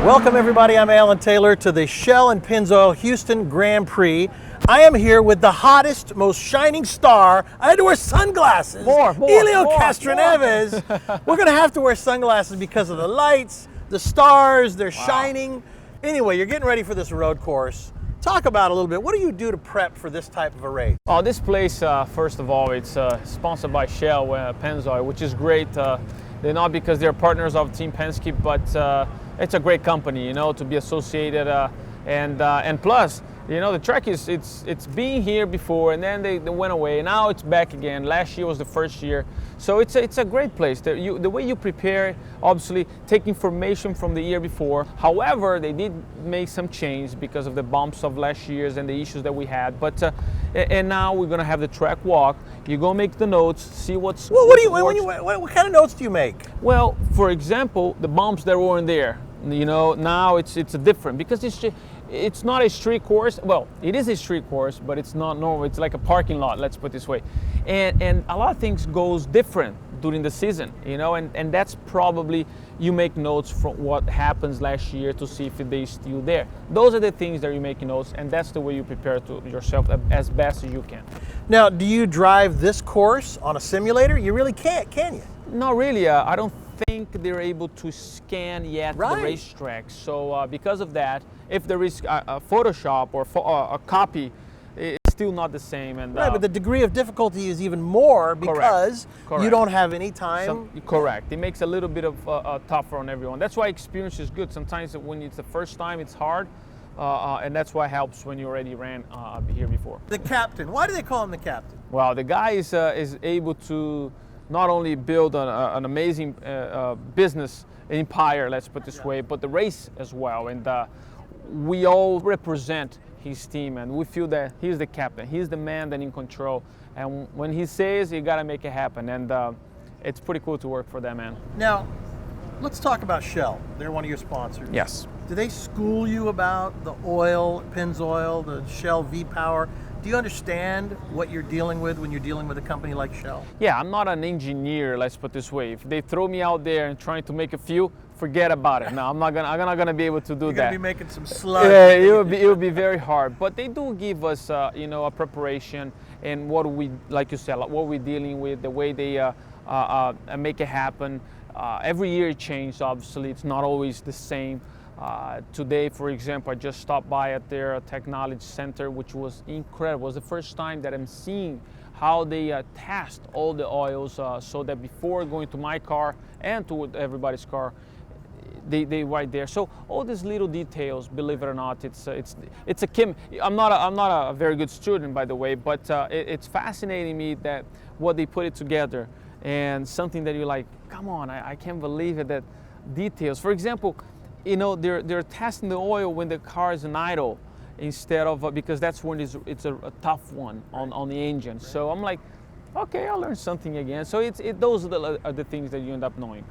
Welcome everybody, I'm Alan Taylor to the Shell and Pennzoil Houston Grand Prix. I am here with the hottest, most shining star. I had to wear sunglasses. Hélio Castroneves. We're gonna have to wear sunglasses because of the lights, the stars, they're shining. Anyway, you're getting ready for this road course. Talk about a little bit, what do you do to prep for this type of a race? Oh, this place, first of all, it's sponsored by Shell, Pennzoil, which is great. They're not because they're partners of Team Penske, but it's a great company, you know, to be associated. And plus, you know, the track is it's been here before, and then they went away. Now it's back again. Last year was the first year, so it's a great place. The way you prepare, obviously, take information from the year before. However, they did make some change because of the bumps of last year's and the issues that we had. But and now we're gonna have the track walk. You're gonna make the notes, see what's. Well, what kind of notes do you make? Well, for example, the bumps that weren't there. You know, now it's a different because it's not a street course. Well, it is a street course, but it's not normal. It's like a parking lot, let's put it this way. And a lot of things goes different during the season, you know, and that's probably you make notes from what happens last year to see if they're still there. Those are the things that you make notes, and that's the way you prepare to yourself as best as you can. Now, do you drive this course on a simulator? You really can't, can you? Not really. I don't think they're able to scan yet the racetrack. So because of that, if there is a Photoshop or a copy, it's still not the same. And right, but the degree of difficulty is even more because you don't have any time. Correct. It makes a little bit of tougher on everyone. That's why experience is good. Sometimes when it's the first time, it's hard. And that's why it helps when you already ran here before. The captain. Why do they call him the captain? Well, the guy is able to not only build an amazing business empire, let's put it this way, but the race as well. And we all represent his team, and we feel that he's the captain. He's the man that's in control. And when he says, you got to make it happen. And it's pretty cool to work for that man. Now, let's talk about Shell. They're one of your sponsors. Yes. Do they school you about the oil, Pennzoil, the Shell V-Power? Do you understand what you're dealing with when you're dealing with a company like Shell? Yeah, I'm not an engineer, let's put it this way. If they throw me out there and trying to make a fuel, forget about it. No, I'm not gonna be able to do You're that. You're gonna be making some sludge. Yeah, it will be very hard. But they do give us, you know, a preparation and what we, like you said, what we're dealing with, the way they make it happen. Every year it changes. Obviously, it's not always the same. Today, for example, I just stopped by at their technology center, which was incredible. It was the first time that I'm seeing how they test all the oils so that before going to my car and to everybody's car, they right there. So all these little details, believe it or not, it's a I'm not a very good student, by the way, but it's fascinating me that what they put it together and something that you're like, come on, I can't believe it, that details. For example, you know, they're testing the oil when the car is in idle instead of because that's when it's a tough one on the engine. Right. So I'm like, okay, I learned something again. So those are the things that you end up knowing.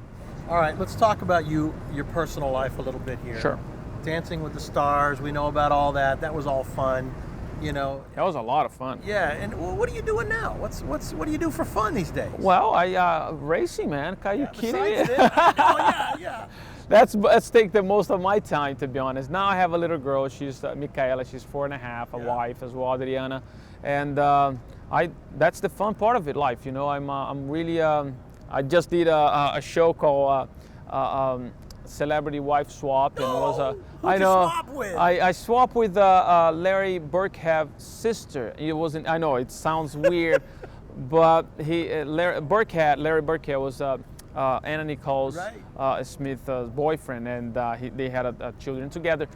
All right, let's talk about your personal life a little bit here. Sure. Dancing with the Stars, we know about all that. That was all fun, you know. That was a lot of fun. Yeah, and what are you doing now? What do you do for fun these days? Well, racing, man. Are you kidding me? Yeah. Let's take the most of my time, to be honest. Now I have a little girl. She's Michaela. She's 4.5. A wife as well, Adriana, and that's the fun part of it. Life, you know. I'm really. I just did a show called Celebrity Wife Swap, and it was I know. Swap with? I swapped with Larry Burkhead's sister. It wasn't. I know it sounds weird, but Larry Burkhead was. Anna Nicole's Smith's boyfriend, and they had children together.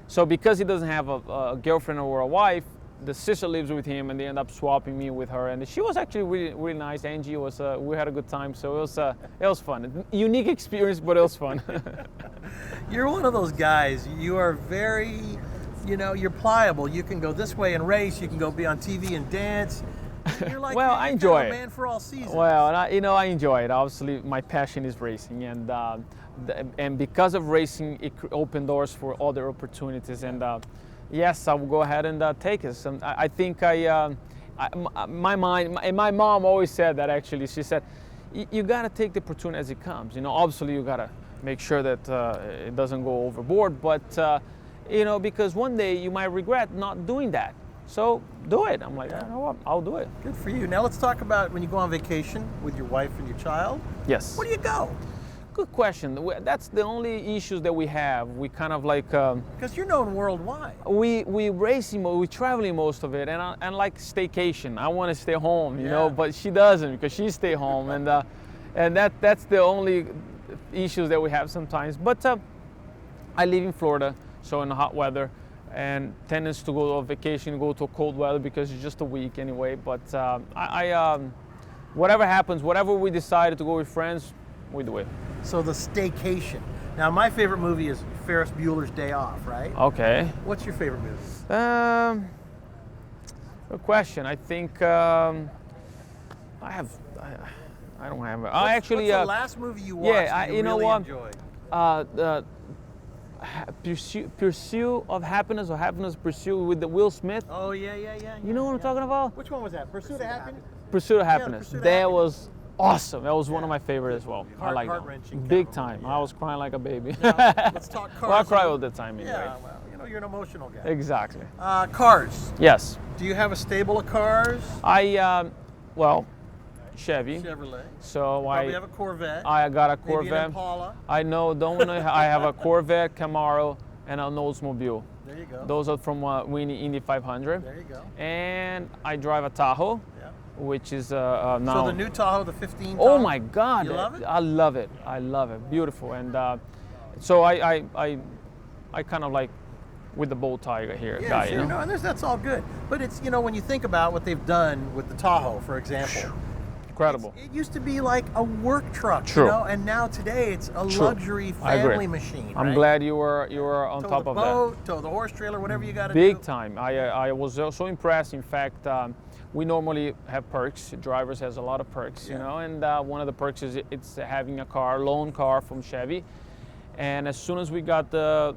So because he doesn't have a girlfriend or a wife, the sister lives with him, and they end up swapping me with her. And she was actually really, really nice. Angie was. We had a good time, so it was fun. Unique experience, but it was fun. You're one of those guys. You are very, you know, you're pliable. You can go this way and race. You can go be on TV and dance. You're like, well, I enjoy it. Man for all seasons. Well, and I enjoy it. Obviously, my passion is racing, and because of racing, it opened doors for other opportunities. And yes, I will go ahead and take it. I think my mom always said that. Actually, she said, you got to take the opportunity as it comes. You know, obviously you got to make sure that it doesn't go overboard. But you know, because one day you might regret not doing that. So do it. I'm like, you know what? I'll do it. Good for you. Now let's talk about when you go on vacation with your wife and your child. Yes. Where do you go? Good question. That's the only issues that we have. We kind of like Because you're known worldwide. we racing, we traveling most of it, and like staycation. I want to stay home, you know, but she doesn't because she stay home, and that's the only issues that we have sometimes. But I live in Florida, so in the hot weather, and tends to go on vacation, go to cold weather because it's just a week anyway. But whatever happens, whatever we decide to go with friends, we do it. So the staycation. Now my favorite movie is Ferris Bueller's Day Off, right? Okay. What's your favorite movie? Good question. I think I don't have. What's the last movie you watched that you really enjoyed? Pursuit of Happiness or Happiness Pursuit with the Will Smith. Oh yeah. You know what I'm talking about? Which one was that? Pursuit of Happiness? Pursuit of Happiness. Pursuit of That Happiness. was awesome. That was one of my favorites as well. I like Heart-wrenching that. Big kind of time. movie, yeah. I was crying like a baby. Now, let's talk cars. Well, I cry all the time anyway. Yeah, well, you know, you're an emotional guy. Exactly. Cars. Yes. Do you have a stable of cars? Well, Chevy. Chevrolet. So Probably have a Corvette. I got a Maybe an Corvette. Impala. I know. I have a Corvette, Camaro, and an Oldsmobile. There you go. Those are from winning Indy 500. There you go. And I drive a Tahoe, Yeah. which is now. So the new Tahoe, the 15 Tahoe? Oh my God! You love it? I love it. I love it. Beautiful. And so I kind of like with the bow tie here, Yeah, guy. sure. You know? No, and that's all good. But it's, you know, when you think about what they've done with the Tahoe, for example. Incredible. It used to be like a work truck, True. you know, and now today it's a True. luxury I agree. family machine. I'm right? glad you were on Tow top the of that. boat, tow the horse trailer, whatever you got to do. Big time. I was so impressed. In fact, we normally have perks. Drivers has a lot of perks, you know, and one of the perks is it's having a loan car from Chevy. And as soon as we got the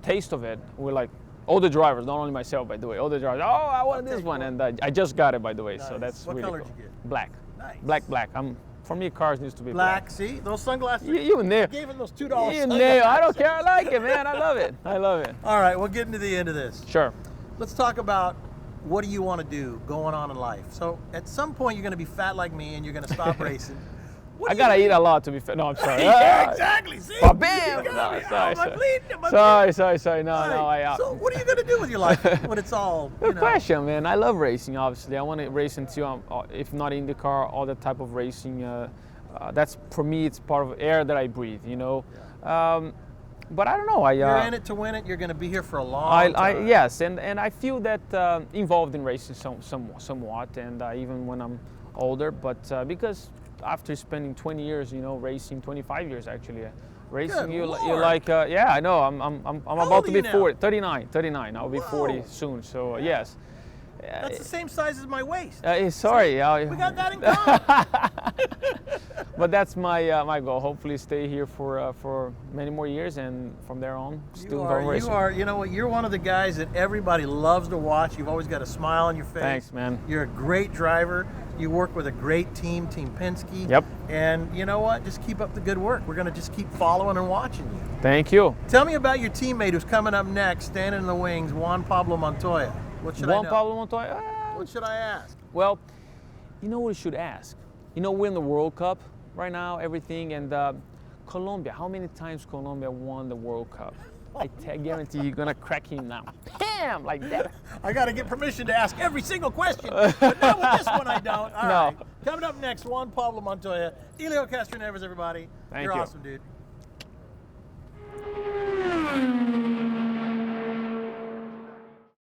taste of it, we're like, all the drivers, not only myself, by the way, all the drivers, oh, I want this one, and I just got it, by the way. Nice. So that's What really color cool. did you get? Black. Nice. Black. For me, cars needs to be Black, see? Those sunglasses? You nail. Gave him those $2 You sunglasses. nail. I don't care. I like it, man. I love it. I love it. All right, we're getting to the end of this. Sure. Let's talk about what do you want to do going on in life. So at some point you're going to be fat like me and you're going to stop racing. What I do gotta you eat do? a lot to be fair. No, I'm sorry. Yeah, exactly. See? Oh, bam! You got me. No, sorry, Am I sorry. bleeding? Am I bleeding? Sorry. No, All no. right, so what are you going to do with your life when it's all, you Good know? question, man. I love racing. Obviously, I want to race until, if not IndyCar, all the type of racing. That's for me. It's part of air that I breathe. You know. But I don't know. You're in it to win it. You're going to be here for a long time. Yes, and I feel that involved in racing somewhat, and even when I'm older. But because after spending 20 years, you know, racing 25 years actually, racing, Good you're Lord. like, yeah, I know. I'm old about to are be you now? 40, 39. I'll be 40 Whoa. soon. So yes. That's the same size as my waist. Sorry, We got that in common. but that's my goal. Hopefully, stay here for many more years, and from there on, still involved in racing. You know what? You're one of the guys that everybody loves to watch. You've always got a smile on your face. Thanks, man. You're a great driver. You work with a great team, Team Penske. Yep. And you know what? Just keep up the good work. We're going to just keep following and watching you. Thank you. Tell me about your teammate who's coming up next, standing in the wings, Juan Pablo Montoya. What should I know? Juan Pablo Montoya. What should I ask? Well, you know what you should ask? You know, we're in the World Cup right now, everything, and Colombia, how many times Colombia won the World Cup? I guarantee you're going to crack him now. Bam! Like that. I got to get permission to ask every single question, but not with this one I don't. All right. Coming up next, Juan Pablo Montoya. Hélio Castroneves, everybody. Thank You're you. awesome, dude.